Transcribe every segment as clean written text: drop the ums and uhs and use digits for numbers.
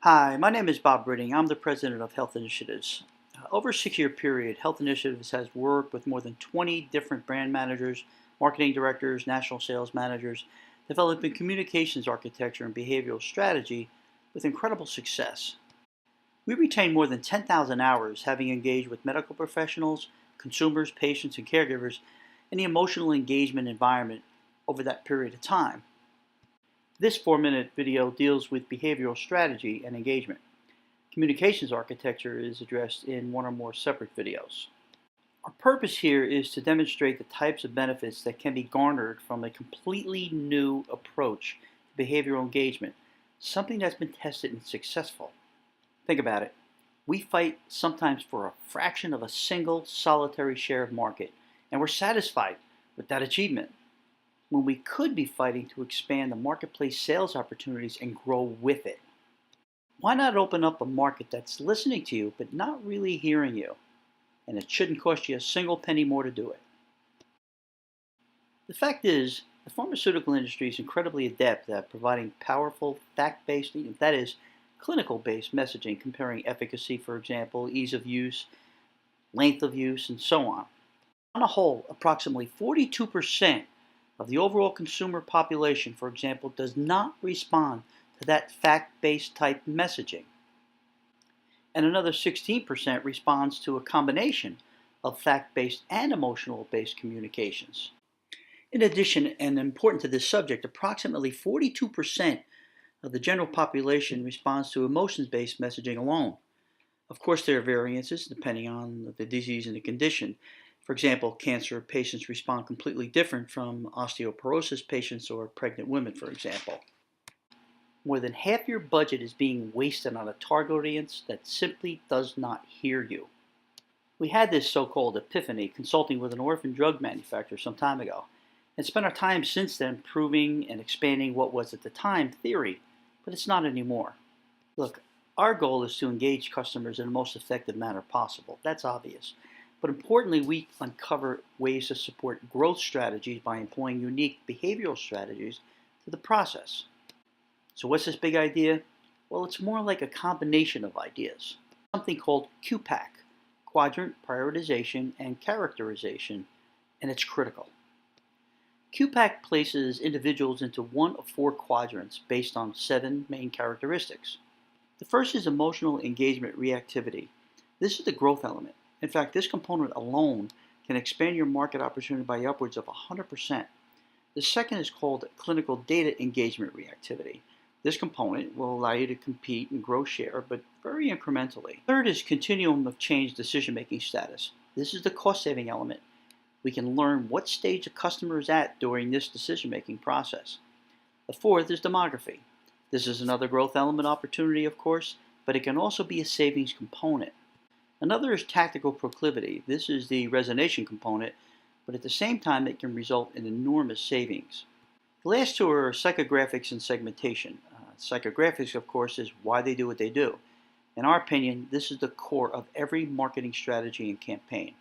Hi, my name is Bob Britting. I'm the president of Health Initiatives. Over a 6-year period, Health Initiatives has worked with more than 20 different brand managers, marketing directors, national sales managers, developing communications architecture and behavioral strategy with incredible success. We retain more than 10,000 hours having engaged with medical professionals, consumers, patients, and caregivers in the emotional engagement environment over that period of time. This 4-minute video deals with behavioral strategy and engagement. Communications architecture is addressed in one or more separate videos. Our purpose here is to demonstrate the types of benefits that can be garnered from a completely new approach to behavioral engagement, something that's been tested and successful. Think about it. We fight sometimes for a fraction of a single solitary share of market, and we're satisfied with that achievement when we could be fighting to expand the marketplace sales opportunities and grow with it. Why not open up a market that's listening to you but not really hearing you? And it shouldn't cost you a single penny more to do it. The fact is, the pharmaceutical industry is incredibly adept at providing powerful, fact-based, that is, clinical-based messaging comparing efficacy, for example, ease of use, length of use, and so on. On a whole, approximately 42% of the overall consumer population, for example, does not respond to that fact-based type messaging. And another 16% responds to a combination of fact-based and emotional-based communications. In addition, and important to this subject, approximately 42% of the general population responds to emotions-based messaging alone. Of course, there are variances depending on the disease and the condition. For example, cancer patients respond completely different from osteoporosis patients or pregnant women, for example. More than half your budget is being wasted on a target audience that simply does not hear you. We had this so-called epiphany consulting with an orphan drug manufacturer some time ago, and spent our time since then proving and expanding what was at the time theory, but it's not anymore. Look, our goal is to engage customers in the most effective manner possible. That's obvious. But importantly, we uncover ways to support growth strategies by employing unique behavioral strategies to the process. So what's this big idea? Well, it's more like a combination of ideas. Something called QPAC, Quadrant Prioritization and Characterization, and it's critical. QPAC places individuals into one of 4 quadrants based on 7 main characteristics. The first is emotional engagement reactivity. This is the growth element. In fact, this component alone can expand your market opportunity by upwards of 100%. The second is called clinical data engagement reactivity. This component will allow you to compete and grow share, but very incrementally. Third is continuum of change decision-making status. This is the cost-saving element. We can learn what stage a customer is at during this decision-making process. The fourth is demography. This is another growth element opportunity, of course, but it can also be a savings component. Another is tactical proclivity. This is the resonation component, but at the same time it can result in enormous savings. The last two are psychographics and segmentation. Psychographics, of course, is why they do what they do. In our opinion, this is the core of every marketing strategy and campaign.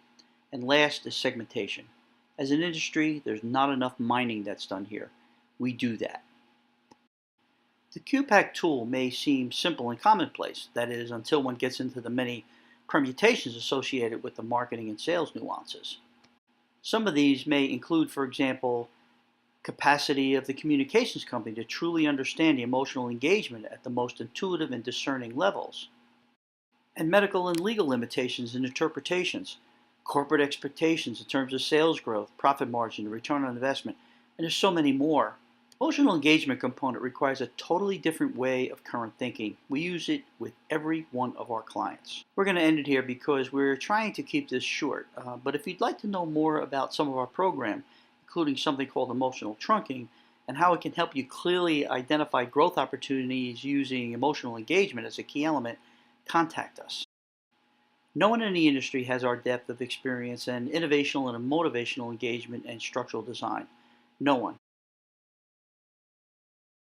And last is segmentation. As an industry, there's not enough mining that's done here. We do that. The QPAC tool may seem simple and commonplace, that is, until one gets into the many permutations associated with the marketing and sales nuances. Some of these may include, for example, capacity of the communications company to truly understand the emotional engagement at the most intuitive and discerning levels, and medical and legal limitations and interpretations, corporate expectations in terms of sales growth, profit margin, return on investment, and there's so many more. Emotional engagement component requires a totally different way of current thinking. We use it with every one of our clients. We're going to end it here because we're trying to keep this short, but if you'd like to know more about some of our program, including something called emotional trunking, and how it can help you clearly identify growth opportunities using emotional engagement as a key element, contact us. No one in the industry has our depth of experience and innovational and motivational engagement and structural design. No one.